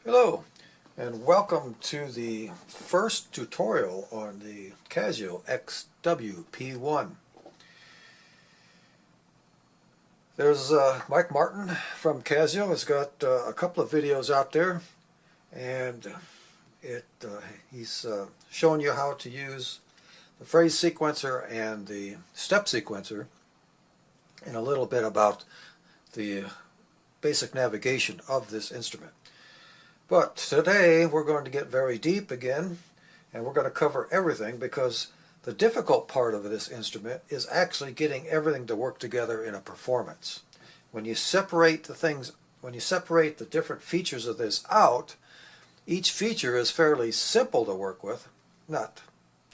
Hello, and welcome to the first tutorial on the Casio XW-P1. There's Mike Martin from Casio has got a couple of videos out there, and he's showing you how to use the phrase sequencer and the step sequencer, and a little bit about the basic navigation of this instrument. But today we're going to get very deep again, and we're going to cover everything, because the difficult part of this instrument is actually getting everything to work together in a performance. When you separate the different features of this out, each feature is fairly simple to work with. Not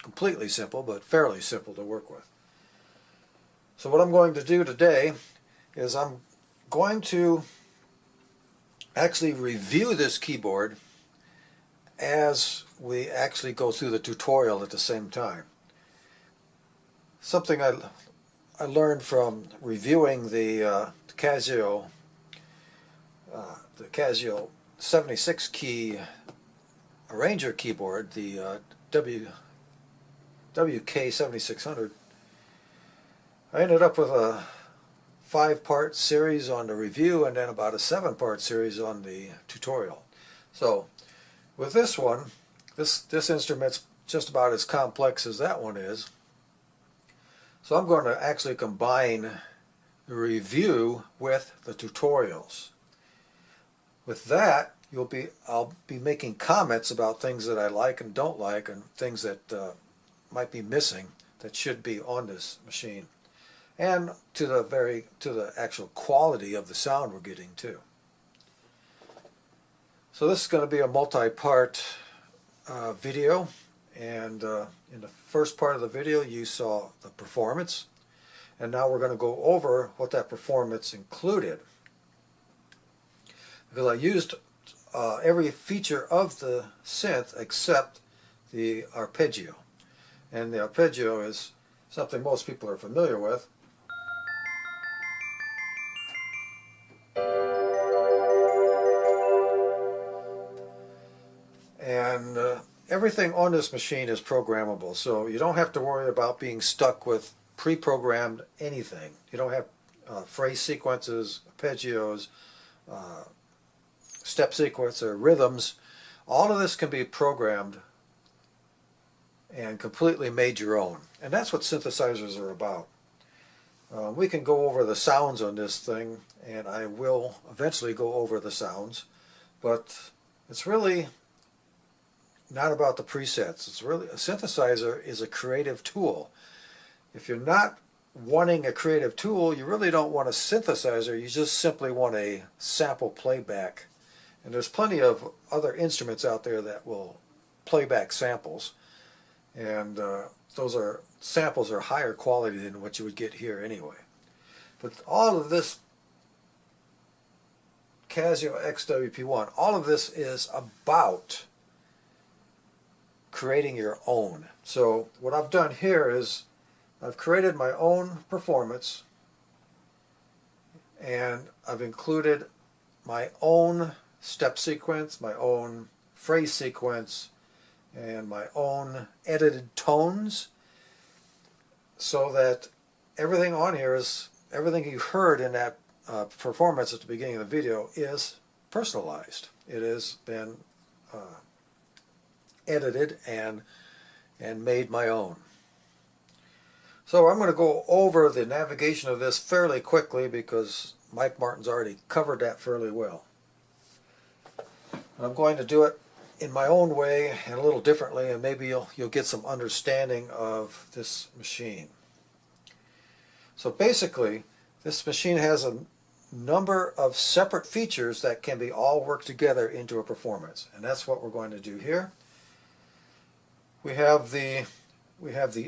completely simple, but fairly simple to work with. So what I'm going to do today is I'm going to actually review this keyboard as we actually go through the tutorial at the same time. Something I learned from reviewing the Casio 76 key arranger keyboard, the WK7600. I ended up with a 5-part series on the review and then about a 7-part series on the tutorial. So with this one, this instrument's just about as complex as that one is. So I'm going to actually combine the review with the tutorials. With that, I'll be making comments about things that I like and don't like, and things that might be missing that should be on this machine, and to the actual quality of the sound we're getting too. So this is going to be a multi-part video, and in the first part of the video you saw the performance, and now we're going to go over what that performance included, because I used every feature of the synth except the arpeggio, and the arpeggio is something most people are familiar with. And everything on this machine is programmable, so you don't have to worry about being stuck with pre-programmed anything. You don't have phrase sequences, arpeggios, step sequencer, rhythms. All of this can be programmed and completely made your own. And that's what synthesizers are about. We can go over the sounds on this thing, and I will eventually go over the sounds, but it's really not about the presets. It's really, a synthesizer is a creative tool. If you're not wanting a creative tool, you really don't want a synthesizer. You just simply want a sample playback. And there's plenty of other instruments out there that will play back samples, and those samples are higher quality than what you would get here anyway. But all of this Casio XW-P1, all of this is about creating your own. So what I've done here is I've created my own performance, and I've included my own step sequence, my own phrase sequence, and my own edited tones, so that everything on here is, everything you heard in that performance at the beginning of the video is personalized. It has been edited and made my own. So I'm going to go over the navigation of this fairly quickly, because Mike Martin's already covered that fairly well. I'm going to do it in my own way and a little differently, and maybe you'll get some understanding of this machine. So basically, this machine has a number of separate features that can be all worked together into a performance, and that's what we're going to do here. We have the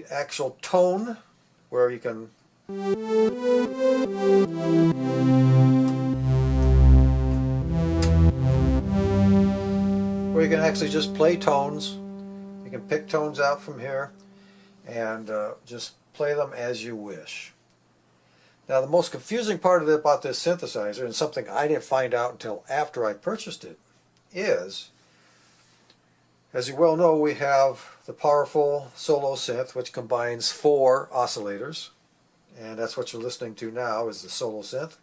actual tone, where you can actually just play tones. You can pick tones out from here and just play them as you wish. Now, the most confusing part about this synthesizer, and something I didn't find out until after I purchased it, is, as you well know, we have the powerful solo synth, which combines 4 oscillators, and that's what you're listening to now is the solo synth.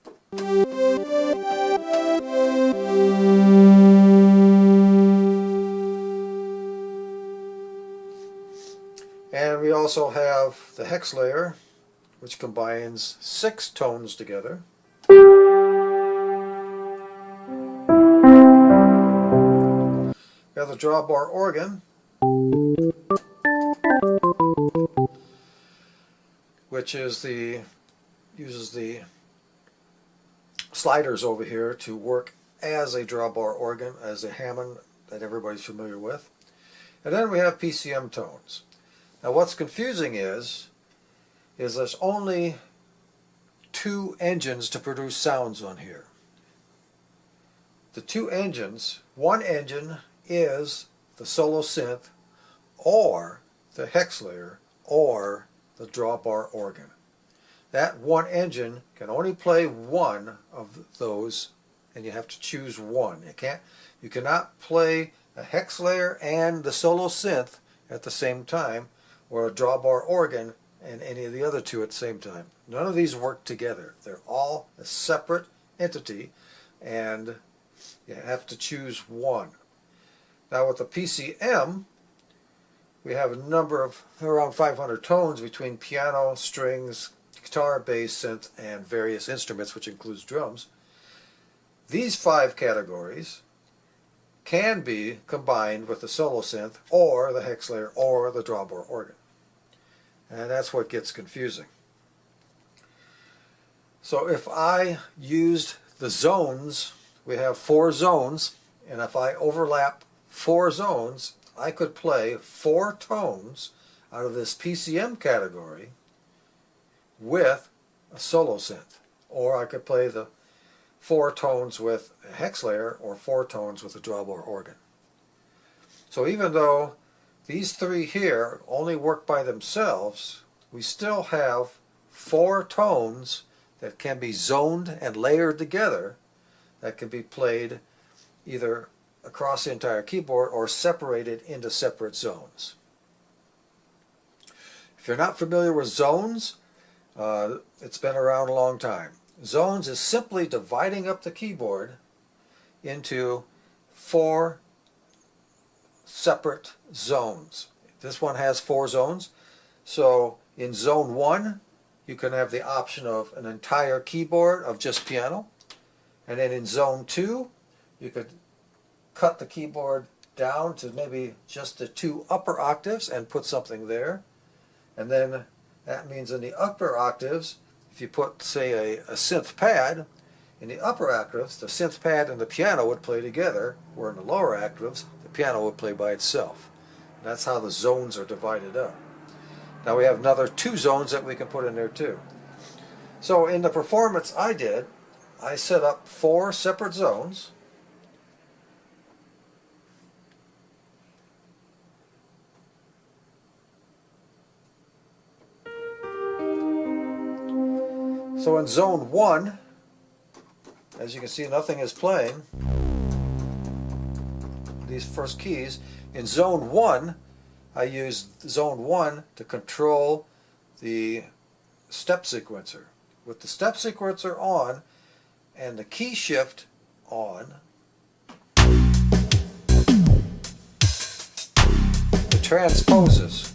And we also have the hex layer, which combines 6 tones together. We have the drawbar organ, which is uses the sliders over here to work as a drawbar organ, as a Hammond that everybody's familiar with. And then we have PCM tones. Now what's confusing is there's only 2 engines to produce sounds on here. The 2 engines, one engine is the solo synth or the hex layer or the drawbar organ. That one engine can only play one of those, and you have to choose one. You cannot play a hex layer and the solo synth at the same time, or a drawbar organ and any of the other 2 at the same time. None of these work together. They're all a separate entity, and you have to choose one. Now with the PCM, we have a number of around 500 tones between piano, strings, guitar, bass, synth, and various instruments, which includes drums. These 5 categories can be combined with the solo synth or the hex layer or the drawbar organ. And that's what gets confusing. So if I used the zones, we have 4 zones, and if I overlap 4 zones, I could play 4 tones out of this PCM category with a solo synth. Or I could play the 4 tones with a hex layer or 4 tones with a drawbar organ. So even though these 3 here only work by themselves, we still have 4 tones that can be zoned and layered together that can be played either across the entire keyboard or separated into separate zones. If you're not familiar with zones, it's been around a long time. Zones is simply dividing up the keyboard into 4 separate zones. This one has 4 zones. So in zone 1, you can have the option of an entire keyboard of just piano. And then in zone 2, you could cut the keyboard down to maybe just the 2 upper octaves and put something there. And then that means in the upper octaves, if you put, say, a synth pad, in the upper octaves, the synth pad and the piano would play together, where in the lower octaves, the piano would play by itself. And that's how the zones are divided up. Now we have another 2 zones that we can put in there too. So in the performance I did, I set up 4 separate zones. So in zone 1, as you can see, nothing is playing. These first keys. In zone 1, I used zone 1 to control the step sequencer. With the step sequencer on and the key shift on, it transposes.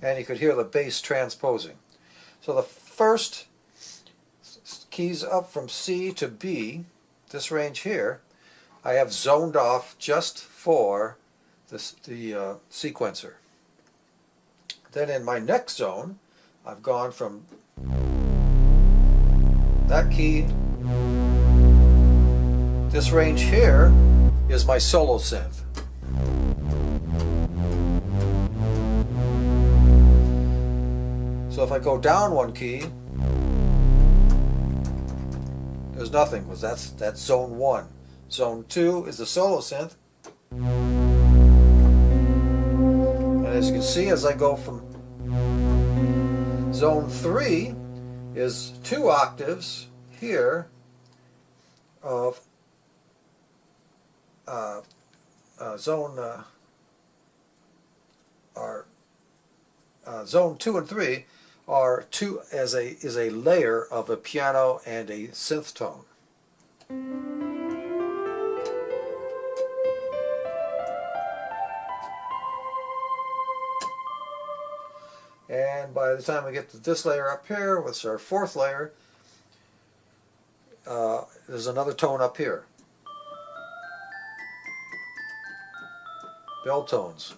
And you could hear the bass transposing. So the first keys up from C to B, this range here, I have zoned off just for the sequencer. Then in my next zone, I've gone from that key. This range here is my solo synth. So if I go down 1 key, there's nothing, because that's zone 1. Zone 2 is the solo synth. And as you can see, as I go from Zone 3 is 2 octaves here of zone 2 and 3 are is a layer of a piano and a synth tone. And by the time we get to this layer up here, which is our 4th layer, there's another tone up here. Bell tones.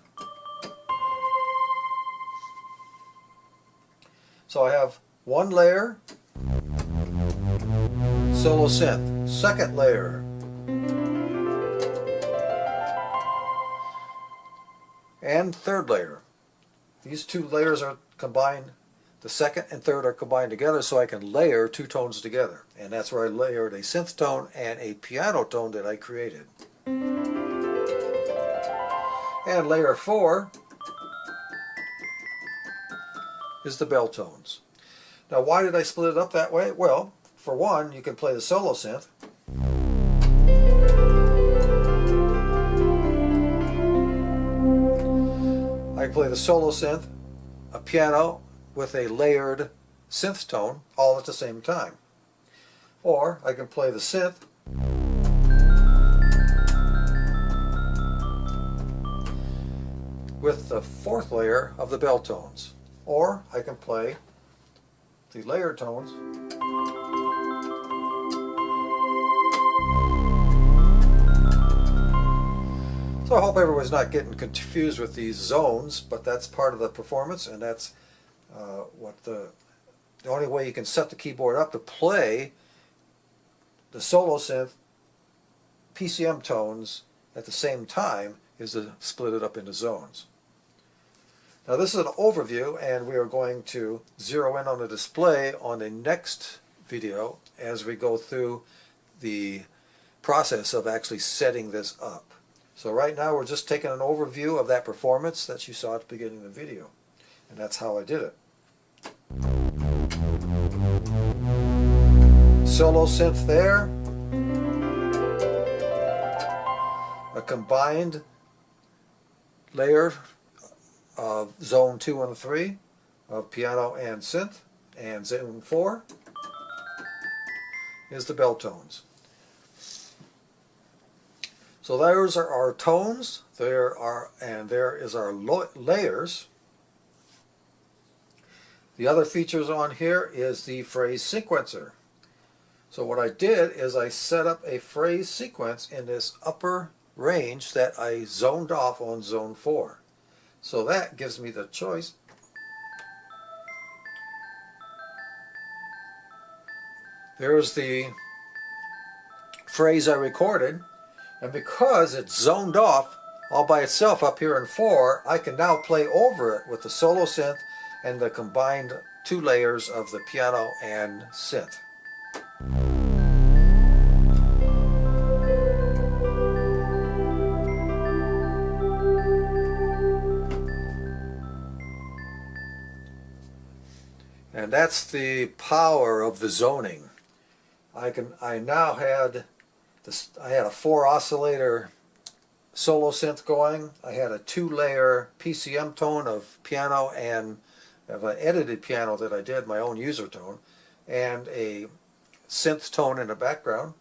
So I have 1 layer, solo synth, 2nd layer, and 3rd layer. These 2 layers are combined, the 2nd and 3rd are combined together so I can layer 2 tones together. And that's where I layered a synth tone and a piano tone that I created. And layer 4 is the bell tones. Now why did I split it up that way? Well, for one, you can play the solo synth. I can play the solo synth, a piano with a layered synth tone all at the same time. Or I can play the synth with the 4th layer of the bell tones. Or I can play the layered tones So I hope everyone's not getting confused with these zones, but that's part of the performance, and that's the only way you can set the keyboard up to play the solo synth PCM tones at the same time is to split it up into zones. Now this is an overview, and we are going to zero in on the display on the next video as we go through the process of actually setting this up. So right now we're just taking an overview of that performance that you saw at the beginning of the video, and that's how I did it. Solo synth there, a combined layer of zone 2 and 3 of piano and synth, and zone 4 is the bell tones. So those are our tones, there is our layers. The other features on here is the phrase sequencer. So what I did is I set up a phrase sequence in this upper range that I zoned off on zone 4. So that gives me the choice there's the phrase I recorded, and because it's zoned off all by itself up here in 4, I can now play over it with the solo synth and the combined 2 layers of the piano and synth. And that's the power of the zoning. I now had I had a 4 oscillator solo synth going. I had a 2-layer PCM tone of piano and of an edited piano that I did, my own user tone, and a synth tone in the background.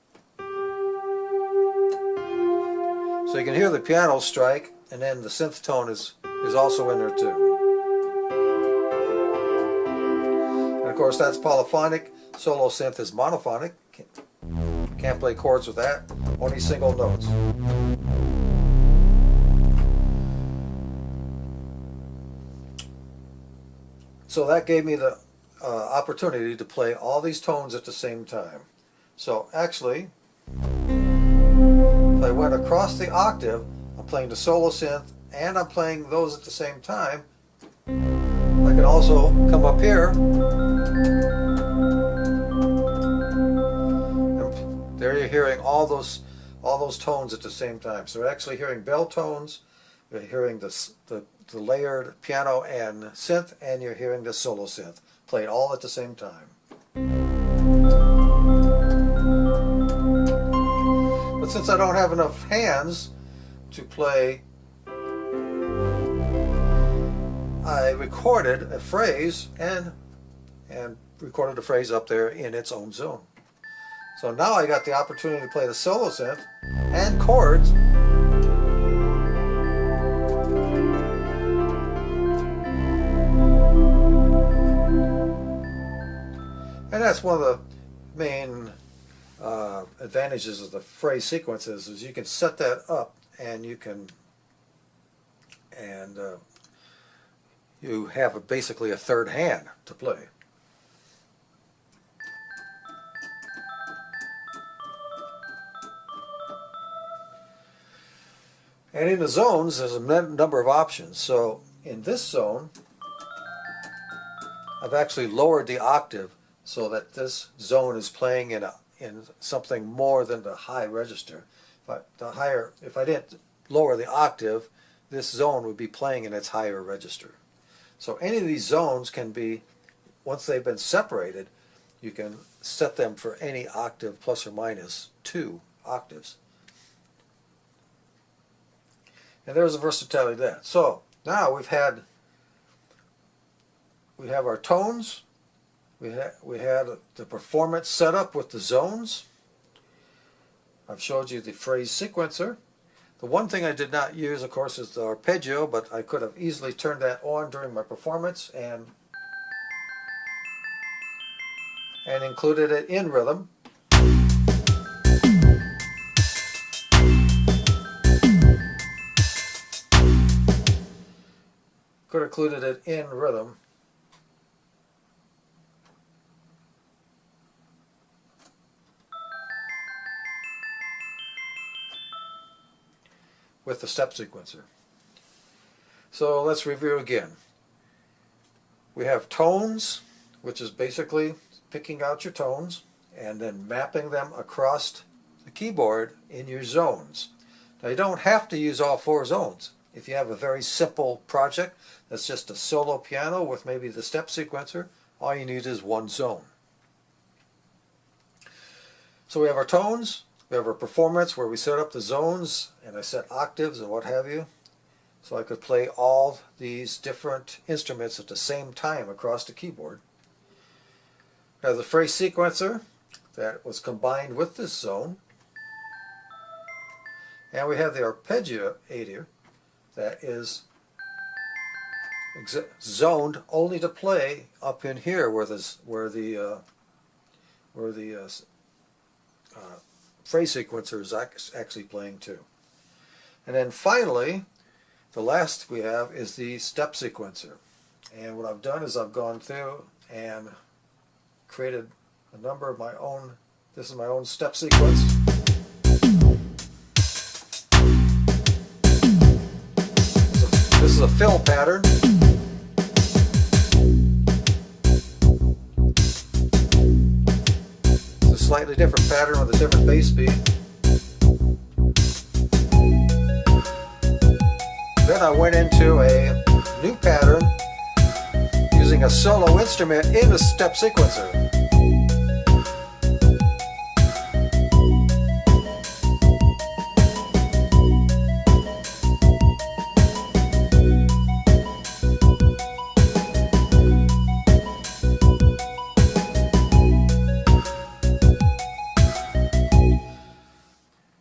So you can hear the piano strike, and then the synth tone is also in there too. And of course that's polyphonic. Solo synth is monophonic. Can't play chords with that, only single notes. So that gave me the opportunity to play all these tones at the same time. So actually, if I went across the octave, I'm playing the solo synth and I'm playing those at the same time. I can also come up here. There you're hearing all those tones at the same time. So we're actually hearing bell tones, we're hearing the the layered piano and synth, and you're hearing the solo synth played all at the same time. But since I don't have enough hands to play, I recorded a phrase and recorded the phrase up there in its own zone. So now I got the opportunity to play the solo synth and chords. And that's one of the main advantages of the phrase sequences, is you can set that up and you can you have basically a third hand to play. And in the zones, there's a number of options. So in this zone, I've actually lowered the octave so that this zone is playing in something more than the high register. If I didn't lower the octave, this zone would be playing in its higher register. So any of these zones can be, once they've been separated, you can set them for any octave plus or minus 2 octaves. And there's the versatility of that. So now we have our tones. We had the performance set up with the zones. I've showed you the phrase sequencer. The one thing I did not use, of course, is the arpeggio, but I could have easily turned that on during my performance and included it in rhythm. Could have included it in rhythm. With the step sequencer. So let's review again. We have tones, which is basically picking out your tones and then mapping them across the keyboard in your zones. Now you don't have to use all 4 zones. If you have a very simple project that's just a solo piano with maybe the step sequencer, all you need is 1 zone. So we have our tones, we have our performance where we set up the zones and I set octaves and what have you. So I could play all these different instruments at the same time across the keyboard. We have the phrase sequencer that was combined with this zone. And we have the arpeggiator that is zoned only to play up in here where the phrase sequencer is actually playing too. And then finally, the last we have is the step sequencer. And what I've done is I've gone through and created a number of my own. This is my own step sequence. This is a fill pattern. It's a slightly different pattern with a different bass beat. Then I went into a new pattern using a solo instrument in the step sequencer.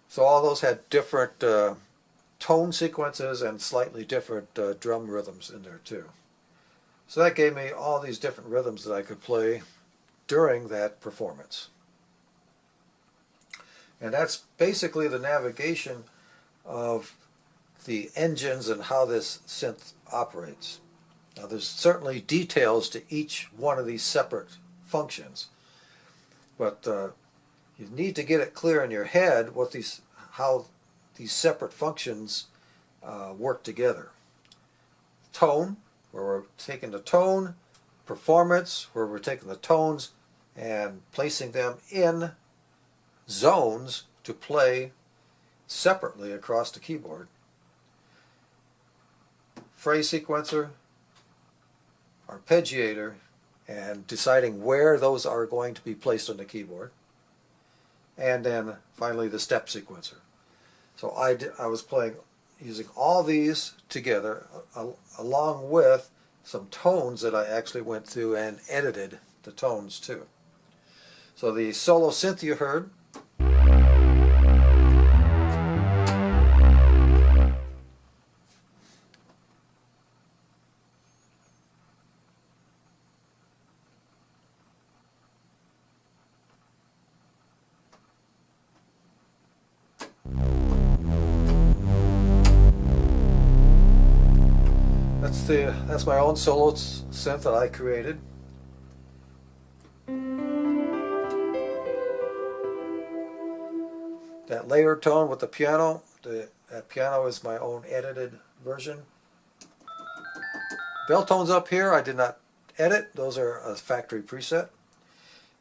So all those had different tone sequences and slightly different drum rhythms in there too. So that gave me all these different rhythms that I could play during that performance. And that's basically the navigation of the engines and how this synth operates. Now there's certainly details to each one of these separate functions, but you need to get it clear in your head how these separate functions work together. Tone, where we're taking the tone, performance, where we're taking the tones and placing them in zones to play separately across the keyboard. phrase sequencer, arpeggiator, and deciding where those are going to be placed on the keyboard, and then finally the step sequencer. So I was playing using all these together along with some tones that I actually went through and edited the tones too. So the solo synth you heard, that's my own solo synth that I created. That layer tone with the piano, that piano is my own edited version. Bell tones up here I did not edit, those are a factory preset.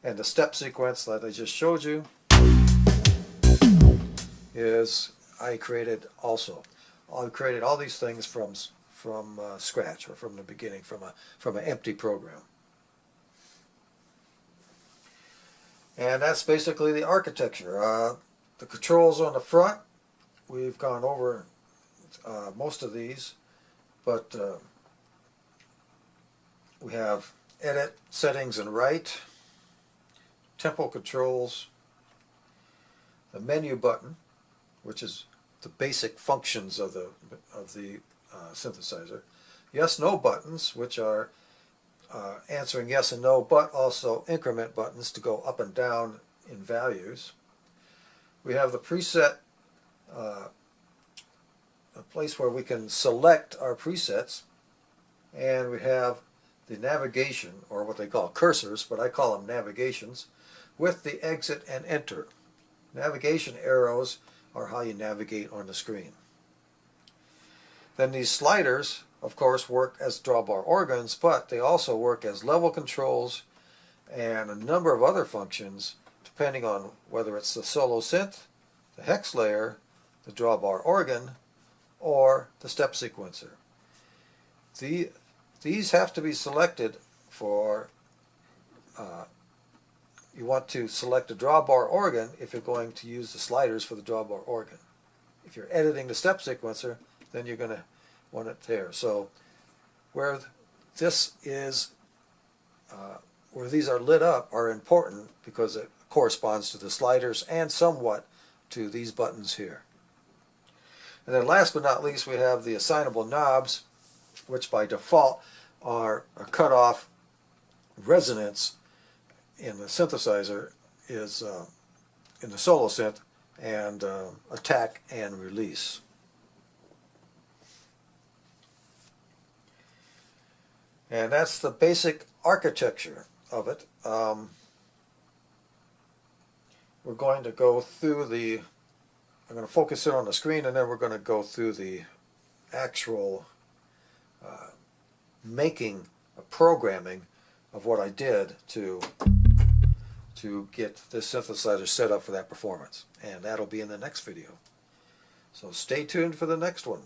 And the step sequence that I just showed you is I created also. I created all these things from scratch, or from the beginning, from an empty program. And that's basically the architecture. The controls on the front, we've gone over most of these, but we have edit, settings, and write, tempo controls, the menu button, which is the basic functions of the synthesizer. Yes, no buttons, which are answering yes and no, but also increment buttons to go up and down in values. We have the preset, a place where we can select our presets, and we have the navigation, or what they call cursors, but I call them navigations, with the exit and enter. Navigation arrows are how you navigate on the screen. Then these sliders, of course, work as drawbar organs, but they also work as level controls and a number of other functions, depending on whether it's the solo synth, the hex layer, the drawbar organ, or the step sequencer. These have to be selected for, you want to select a drawbar organ if you're going to use the sliders for the drawbar organ. If you're editing the step sequencer, then you're going to want it there. So where this is, where these are lit up are important because it corresponds to the sliders and somewhat to these buttons here. And then last but not least, we have the assignable knobs, which by default are a cutoff, resonance in the synthesizer is in the solo synth, and attack and release. And that's the basic architecture of it. We're going to go through I'm going to focus in on the screen, and then we're going to go through the actual making, programming of what I did to get this synthesizer set up for that performance. And that'll be in the next video. So stay tuned for the next one.